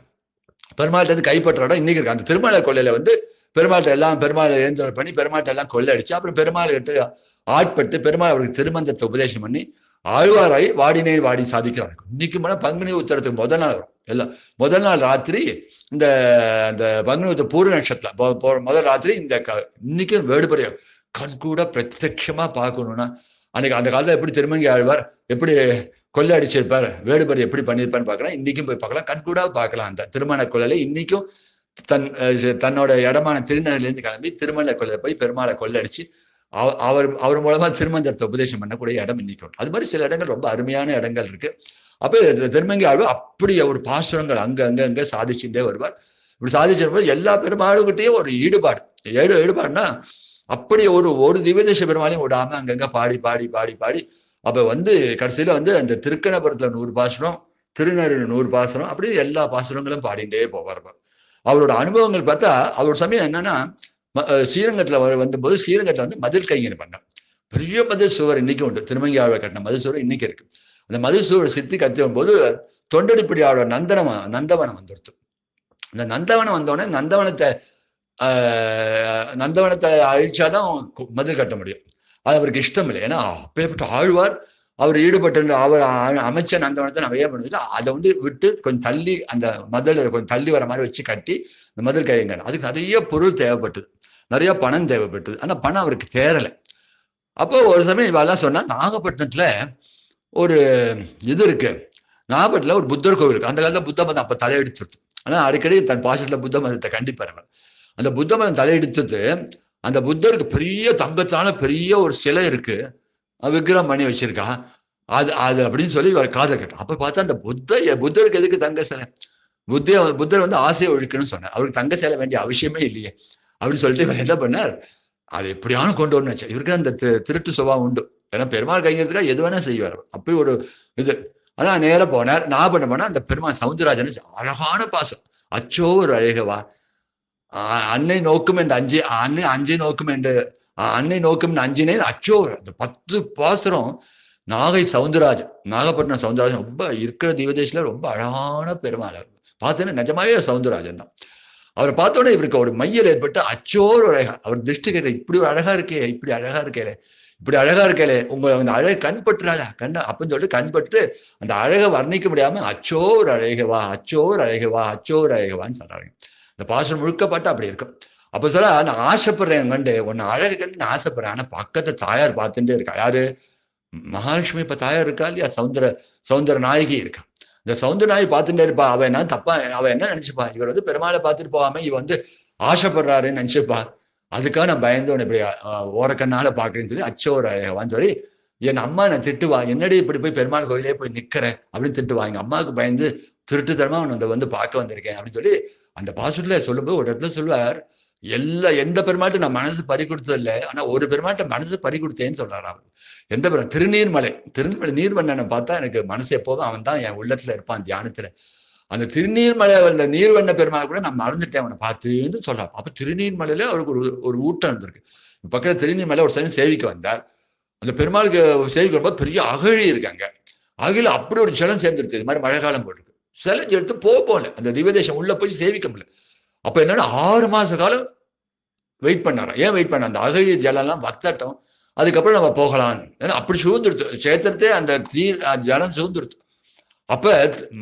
பெருமாள்கிட்ட இருந்து கைப்பற்றாட இன்னைக்கு இருக்கு. அந்த திருமலை கொள்ளையில வந்து பெருமாளை ஏந்திரம் பண்ணி பெருமாள்கிட்ட எல்லாம் கொள்ளடிச்சு அப்புறம் பெருமாள் கிட்ட ஆட்பட்டு பெருமாள் அவருக்கு திருமந்தத்தை உபதேசம் பண்ணி ஆழ்வாராய் வாடினே வாடி சாதிக்கிறார். இன்னைக்கு மேல பங்குனி உத்தரத்துக்கு முதல் நாள் வரும். எல்லாம் முதல் நாள் ராத்திரி இந்த பங்குனி உத்தர பூர்வ நட்சத்திரம் முதல் ராத்திரி இன்னைக்கு வேடுபறைய கண் கூட பிரத்யட்சமா பார்க்கணும்னா அன்னைக்கு அந்த காலத்துல எப்படி திருமங்கி ஆழ்வார் எப்படி கொள்ளை அடிச்சிருப்பார், வேடுபரி எப்படி பண்ணியிருப்பான்னு பார்க்கலாம். இன்னைக்கும் போய் பார்க்கலாம், கண் கூட பார்க்கலாம். அந்த திருமண கொள்ளையில இன்னைக்கும் தன்னோட இடமான திருநகர்லேருந்து கிளம்பி திருமலை கொள்ள போய் பெருமாளை கொள்ளடிச்சு அவர் மூலமா திருமந்திரத்தை உபதேசம் பண்ணக்கூடிய இடம் இன்னைக்கு. அது மாதிரி சில இடங்கள் ரொம்ப அருமையான இடங்கள் இருக்கு. அப்போ திருமங்கை ஆழ்வார் அப்படி ஒரு பாசுரங்கள் அங்க சாதிச்சுட்டே வருவார். இப்படி சாதிச்ச எல்லா பெருமாளுக்கிட்டையும் ஒரு ஈடுபாடு. ஈடுபாடுனா அப்படி ஒரு திவ்யதேச பெருமாளையும் விடாம அங்கங்க பாடி அப்ப கடைசியில அந்த திருக்கணபுரத்துல 100 பாசுரம், திருநெல்வேலி 100 பாசுரம், அப்படி எல்லா பாசுரங்களும் பாடிட்டே போவார். அவரோட அனுபவங்கள் பார்த்தா அவரோட சமயம் என்னன்னா ஸ்ரீரங்கத்துல வந்தபோது ஸ்ரீரங்கத்துல மதில் கைங்கரியம் பண்ண பெரிய மதில் சுவர் இன்னைக்கு உண்டு. திருமங்கை ஆழ்வார் கட்டின மதில் சுவர் இன்னைக்கு இருக்கு. அந்த மதில் சுவர் சித்தி கத்தும் போது தொண்டடிப்படி ஆழ்வார் நந்தவனம் வந்துடுத்து. அந்த நந்தவனம் வந்தோடனே நந்தவனத்தை அழிச்சாதான் மதில் கட்ட முடியும். அது அவருக்கு இஷ்டம் இல்லை. ஏன்னா அப்பேற்பட்ட ஆழ்வார் அவர் ஈடுபட்டு அவர் அமைச்ச நந்தவனத்தை நிறைய பண்ணுது. அதை விட்டு கொஞ்சம் தள்ளி அந்த மதில் கொஞ்சம் தள்ளி வர மாதிரி வச்சு கட்டி இந்த மதில் கையங்க. அதுக்கு நிறைய பொருள் தேவைப்பட்டது, நிறைய பணம் தேவைப்பட்டது. ஆனா பணம் அவருக்கு தேரலை. அப்போ ஒரு சமயம் இவெல்லாம் சொன்னா நாகப்பட்டினத்துல ஒரு இது இருக்கு. நாகப்பட்டினத்துல ஒரு புத்தர் கோவில் இருக்கு. அந்த காலத்துல புத்த மதம் அப்ப தலையெடுத்துருது. ஆனா அடிக்கடி தன் பாசத்துல புத்த மதத்தை கண்டிப்பாரு. அந்த புத்த மதம் தலையெடுத்துட்டு அந்த புத்தருக்கு பெரிய தங்கத்தால பெரிய ஒரு சிலை இருக்கு, விக்கிரம் பண்ணி வச்சிருக்கா. அது அப்படின்னு சொல்லி காதல் கேட்டான். அப்ப பார்த்தா அந்த புத்தருக்கு எதுக்கு தங்க சிலை? புத்தர் ஆசையை ஒழிக்கணும்னு சொன்னார். அவருக்கு தங்க சிலை வேண்டிய அவசியமே இல்லையே அப்படின்னு சொல்லிட்டு இவர் என்ன பண்ணார், அது எப்படியான கொண்டு வரணும் வச்சா. இவருக்கு அந்த திருட்டு சுபாவம் உண்டு. ஏன்னா பெருமாள் கைங்கிறதுக்காக எது வேணா செய்வார். அப்படி ஒரு இது. அதான் நேரம் போனார். நான் பண்ண போனா அந்த பெருமாள் சவுந்தரராஜன் அழகான பாசம். அச்சோ ஒரு அழகவா அன்னை நோக்கும் என்று அஞ்சை நோக்கும் என்று அன்னை நோக்கும் அஞ்சினே அச்சோ. அந்த 10 பாசுரம் நாகப்பட்டினம் சவுந்தரராஜன் ரொம்ப இருக்கிற தீவதேசில ரொம்ப அழகான பெருமாள். பார்த்தேன்னா நிஜமாவே சவுந்தரராஜன் தான். அவரை பார்த்தோன்னே இவருக்கு ஒரு மையல் ஏற்பட்டு அச்சோர் அழகா. அவர் திருஷ்டி கேட்ட இப்படி ஒரு அழகா இருக்கே, இப்படி அழகா இருக்கே உங்க அந்த அழகை கண்பற்றாதா அப்படின்னு சொல்லிட்டு கண்பட்டு அந்த அழகை வர்ணிக்க முடியாம அச்சோர் அழகவான்னு சொல்றாங்க. இந்த பாசம் முழுக்கப்பட்டு அப்படி இருக்கும். அப்ப சொல்ல நான் ஆசைப்படுறேன் கண்டு உன்னை அழகு கண்டு நான் ஆசைப்படுறேன். ஆனா பக்கத்தை தாயார் பார்த்துட்டே இருக்கா. யாரு? மகாலட்சுமி. இப்ப தாயார் இருக்கா இல்லையா? சௌந்தர நாயகி இருக்கா. இந்த சவுந்தர நாயகி பார்த்துட்டே இருப்பா. அவ என்ன நினைச்சுப்பா, இவர் பெருமாளை பார்த்துட்டு போகாம இவ ஆசைப்படுறாருன்னு நினைச்சுப்பா. அதுக்காக நான் பயந்து உன்னை இப்படி ஓரக்கண்ணால பாக்குறேன்னு சொல்லி அச்சோர் அழகவான்னு சொல்லி என் அம்மா நான் திட்டுவா. என்னடி இப்படி போய் பெருமாள் கோயிலே போய் நிக்கிறேன் அப்படின்னு திட்டுவா. எங்க அம்மாவுக்கு பயந்து திருட்டுத்தனமா அவனை பார்க்க வந்திருக்கேன் அப்படின்னு சொல்லி அந்த பாசுரத்துல சொல்லும்போது ஒரு இடத்துல சொல்லுவார், எந்த பெருமாட்டும் நான் மனசு பறி கொடுத்தது இல்லை, ஆனா ஒரு பெருமாட்ட மனசு பறி கொடுத்தேன்னு சொல்றாரு. அவர் எந்த பெருமாள்? திருநீர்மலை நீர்வண்ணனை பார்த்தா எனக்கு மனசு எப்போதும் அவன் தான் என் உள்ளத்துல இருப்பான் தியானத்துல. அந்த திருநீர்மலை அந்த நீர்வண்ண பெருமாள் கூட நான் மறந்துட்டேன் அவனை பார்த்துன்னு சொல்றான். அப்ப திருநீர்மலையில அவருக்கு ஒரு ஊட்டம் இருந்திருக்கு. பக்கத்துல திருநீர்மலை ஒரு சமயம் சேவிக்க வந்தார். அந்த பெருமாளுக்கு சேவிக்க வரும்போது பெரிய அகழி இருக்காங்க. அகழில அப்படி ஒரு ஜலம் சேர்ந்துருச்சு. இது மாதிரி மழை காலம் போட்டிருக்கு. செலஞ்சு எடுத்து போகல. அந்த திவ்யதேசம் உள்ள போய் சேவிக்க முடியல. அப்ப என்னன்னா 6 மாச காலம் வெயிட் பண்ணாராம். ஏன் வெயிட் பண்ண? அந்த அகழி ஜலம் எல்லாம் வத்தட்டும், அதுக்கப்புறம் நம்ம போகலாம். ஏன்னா அப்படி சூழ்ந்துருத்து சேத்திரத்தே அந்த ஜலம் சூழ்ந்துருத்து. அப்ப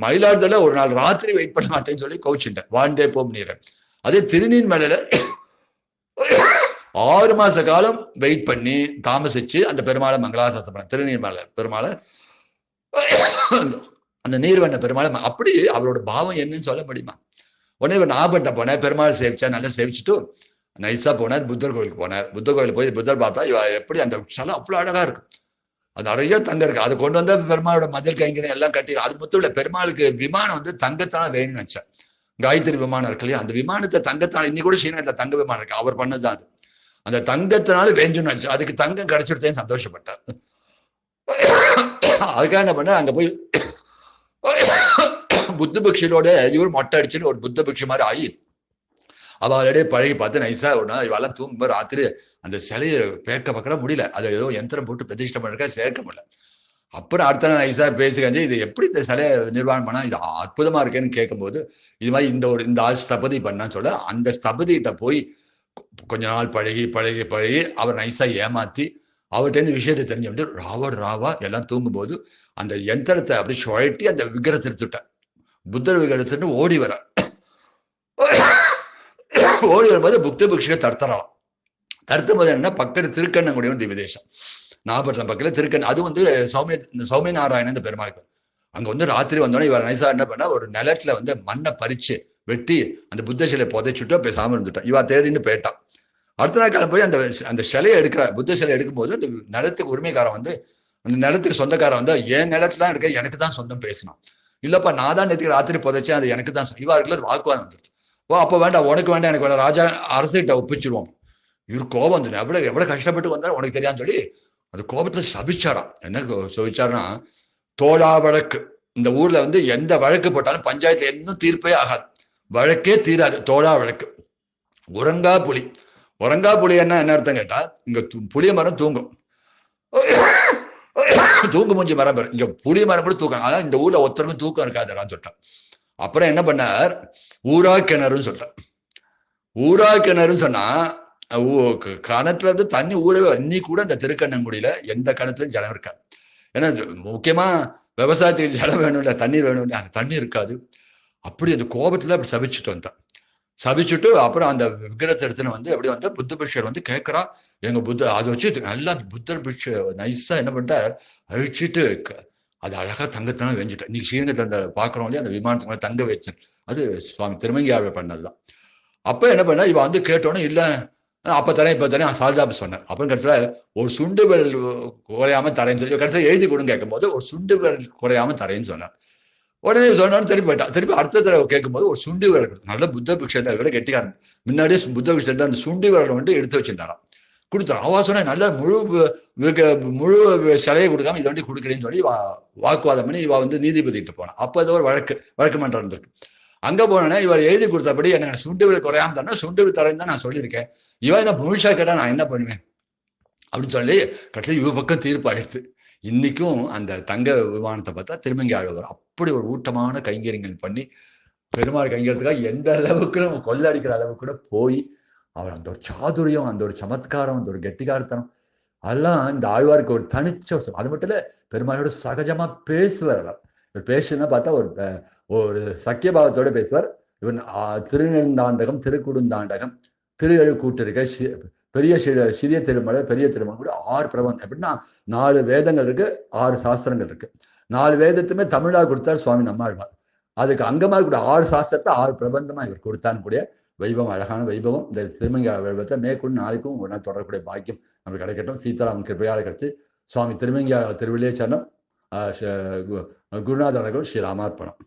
மயிலாடுதுறையில ஒரு நாள் ராத்திரி வெயிட் பண்ண மாட்டேன்னு சொல்லி கோச்சிட்டேன். வாழ்ந்தே போம் நீரேன். அதே திருநீர்மலையில 6 மாச காலம் வெயிட் பண்ணி தாமசிச்சு அந்த பெருமாளை மங்களாசாசனம் பண்ண. திருநீர்மலை பெருமாளை அந்த நீர்வண்ண பெருமாளை அப்படி அவரோட பாவம் என்னன்னு சொல்ல முடியுமா? உடனே இவர் நாகப்பட்ட போனேன். பெருமாள் சேவிச்சா நல்லா சேவிச்சுட்டு நைஸா போனார். புத்தர் கோயிலுக்கு போனார். புத்தர் கோயிலுக்கு போய் புத்தர் பார்த்தா இவ எப்படி அந்த ஸ்தலம் அவ்வளவு அழகா இருக்கு. அது நிறைய தங்க இருக்கு. அதை கொண்டு வந்தா பெருமாளோட மதில் கைங்கரை எல்லாம் கட்டி அது மொத்தம் இல்ல. பெருமாளுக்கு விமானம் தங்கத்தான வேணும்னு நினைச்சேன். காயத்ரி விமானம் இருக்கு இல்லையா, அந்த விமானத்தை தங்கத்தான இன்னைக்கு கூட ஸ்ரீநகர்ல தங்க விமானம் இருக்கு. அவர் பண்ணதுதான் அது. அந்த தங்கத்தினால வேஞ்சுன்னு நினைச்சேன். அதுக்கு தங்கம் கிடைச்சிருத்தேன்னு சந்தோஷப்பட்டார். அதுக்காக என்ன பண்ண, அங்க போய் புத்த பிக்ஷரோட இவர் மொட்டை அடிச்சுன்னு ஒரு புத்த பிக்ஷ மாதிரி ஆகி அவளிடையே பழகி பார்த்து நைஸா ஒன்னா இவெல்லாம் தூங்கும்போது ராத்திரி அந்த சிலையை பார்க்க முடியல. அதை ஏதோ யந்திரம் போட்டு பிரதிஷ்டை பண்ணிருக்கா, சேர்க்க முடியல. அப்புறம் அடுத்த நாள் நைஸா பேசுகஞ்சு இது எப்படி இந்த சிலையை நிர்வாகம் பண்ணா இது அற்புதமா இருக்கேன்னு கேட்கும்போது இது மாதிரி இந்த ஆள் ஸ்தபதி பண்ணான்னு சொல்ல அந்த ஸ்தபதிகிட்ட போய் கொஞ்ச நாள் பழகி அவர் நைஸா ஏமாத்தி அவர்கிட்ட விஷயத்தை தெரிஞ்சு ராவா எல்லாம் தூங்கும்போது அந்த யந்திரத்தை அப்படி சுழட்டி அந்த விக்கிரத்தை எடுத்துட்டார். புத்தர் விக்கிரத்தை ஓடி வர ஓடி வரும்போது புத்த பிக்ஷுக்கு தடுத்துறலாம். தடுத்தும் போது என்ன, பக்கத்து திருக்கண்ணங்குடிய திவ்யதேசம் நாகப்பட்டினம் பக்கத்துல திருக்கண். அது சௌமிய நாராயணன் இந்த பெருமாளுக்கு. அங்க ராத்திரி வந்தோடனே இவர் நைசா என்ன பண்ணா ஒரு நிலத்துல மண்ணை பறிச்சு வெட்டி அந்த புத்த சிலையை புதைச்சுட்டு பேசாம இருந்துட்டான். இவா தேடின்னு போயிட்டான். அடுத்த நாள் காலம் போய் அந்த அந்த சிலையை எடுக்கிற புத்த சிலையை எடுக்கும்போது அந்த நிலத்துக்கு உரிமைக்காரன் வந்து, அந்த நிலத்துக்கு சொந்தக்காரன் வந்து என் நிலத்துல தான் எடுக்க, எனக்கு தான் சொந்தம் பேசணும். இல்லப்பா நான் தான் நேற்றுக்கு ராத்திரி புதைச்சேன், அது எனக்கு தான் இவா இருக்குல்ல வாக்குவாதம் வந்துருச்சு. ஓ அப்போ வேண்டாம், உனக்கு வேண்டாம், எனக்கு வேண்டாம், ராஜா அரசுகிட்ட ஒப்பிச்சிருவோம். இவர் கோபம் வந்து எவ்வளவு எவ்வளவு கஷ்டப்பட்டு வந்தாலும் உனக்கு தெரியான்னு சொல்லி அந்த கோபத்துல சபிச்சாராம். என்ன சபிச்சாருன்னா, தோழா வழக்கு, இந்த ஊர்ல வந்து எந்த வழக்கு போட்டாலும் பஞ்சாயத்துல எதுவும் தீர்ப்பே ஆகாது, வழக்கே தீராது, தோழா வழக்கு. உறங்கா புலி. உறங்கா புலி என்ன அர்த்தம் கேட்டா, இங்க புளிய மரம் தூங்கும், தூங்கு மூஞ்சி மரம் பேர், இங்க புளிய மரம் கூட தூக்கம். ஆனா இந்த ஊர்ல ஒருத்தருக்கும் தூக்கம் இருக்காதுன்னு சொல்லிட்டான். அப்புறம் என்ன பண்ணார், ஊரா கிணறுன்னு சொல்றார். ஊரா கிணறுன்னு சொன்னா கணத்துல இருந்து தண்ணி ஊறவே, இன்னைக்கு கூட இந்த திருக்கண்ணங்குடியில எந்த கிணத்துலயும் ஜலம் இருக்காது. ஏன்னா முக்கியமா விவசாயத்துக்கு ஜலம் வேணும் இல்ல, தண்ணீர் வேணும் இல்ல, அந்த தண்ணி இருக்காது. அப்படி அந்த கோபத்துல அப்படி சபிச்சுட்டு வந்தான். சபிச்சுட்டு அப்புறம் அந்த விக்கிரத்தை எடுத்துன்னு வந்து அப்படி வந்து புத்த பிக்ஷர் வந்து கேட்கிறா, எங்க புத்த அதை வச்சு நல்லா புத்தர் பிக்ஷ நைஸா என்ன பண்ணிட்டார், அழிச்சிட்டு அது அழகா தங்கத்தான வெஞ்சிட்டேன். இன்னைக்கு ஸ்ரீரங்கத்தை அந்த பாக்குறோம் இல்லையா, அந்த விமானத்துக்கு மேலே தங்க வச்சேன், அது சுவாமி திருமங்கியாழ்வார் பண்ணதுதான். அப்ப என்ன பண்ண, இவ வந்து கேட்டோன்னே இல்ல அப்ப தரேன் இப்ப தரேன் சால்ஜாப் சொன்னேன். அப்புறம் கடைசியில ஒரு சுண்டு விரல் குறையாம தரேன்னு சொல்லி கடைசியில் எழுதி கொடுங்க கேட்கும் போது ஒரு சுண்டு விரல் குறையாம தரேன்னு சொன்னார். உடனே சொன்னாலும் திருப்பி போயிட்டான். திருப்பி அடுத்த தடவை கேட்கும் போது ஒரு சுண்டு விரல், நல்ல புத்த பிக்ஷத்தை விட கெட்டிக்காரன், முன்னாடியே புத்த பிக்ஷத்தை அந்த சுண்டு விரலை வந்து எடுத்து வச்சிருந்தாராம், கொடுத்தாராம். அவா சொன்ன நல்ல முழு சிலையை கொடுக்காம இதை வண்டி கொடுக்குறேன்னு சொல்லி வாக்குவாதம் பண்ணி இவ வந்து நீதிபதி கிட்ட போனான். அப்ப ஏதோ ஒரு வழக்கு மன்றம் இருந்திருக்கு. அங்க போனேன்னா இவர் எழுதி கொடுத்தபடி என்ன சுண்டு விரல் குறையாம தரேன், சுண்டு விரல் தரேன்னு தான் நான் சொல்லியிருக்கேன், இவன் என்ன முழுசா கேட்டா நான் என்ன பண்ணுவேன் அப்படின்னு சொல்லி கடைசியில் இவ பக்கம் தீர்ப்பாயிடுச்சு. இன்னைக்கும் அந்த தங்க விமானத்தை பார்த்தா திருமங்கியாழ்வார் அப்படி ஒரு ஊட்டமான கைங்கரியங்கள் பண்ணி பெருமாள் கைங்கிறதுக்காக எந்த அளவுக்கு நம்ம கொள்ளடிக்கிற அளவுக்கு கூட போய் அவர் அந்த ஒரு சாதுரியம், அந்த ஒரு சமத்காரம், அந்த ஒரு கெட்டிக்காரத்தனம், அதெல்லாம் இந்த ஆழ்வாருக்கு ஒரு தனிச்ச. அது மட்டும் இல்ல, பெருமாளோட சகஜமா பேசுவார். பேசுன்னா பார்த்தா ஒரு சக்கியபாவத்தோட பேசுவார். இவன் திருநெடுந்தாண்டகம், திருக்குடுந்தாண்டகம், திருஎழுக்கூட்டிருக்க, பெரிய சிறிய திருமலை, பெரிய திருமலை கூட 6 பிரபந்தம். எப்படின்னா 4 வேதங்கள் இருக்கு, 6 சாஸ்திரங்கள் இருக்கு. 4 வேதத்துமே தமிழா கொடுத்தார் சுவாமி நம்மாழ்வார். அதுக்கு அங்கமாக கூட 6 சாஸ்திரத்தை 6 பிரபந்தமா இவர் கொடுத்தான்னு கூடிய வைபவம், அழகான வைபவம். இந்த திருமங்கை வைபவத்தை மேற்கொண்டு நாளைக்கும் ஒரு நாள் தொடரக்கூடிய பாக்கியம் நமக்கு கிடைக்கட்டும். சீதாராமன் கிருப்பையால் கிடைச்சி சுவாமி திருமங்கை திருவில்லிய சரணம். குருநாதர்கள் ஸ்ரீ ராமார்ப்பணம்.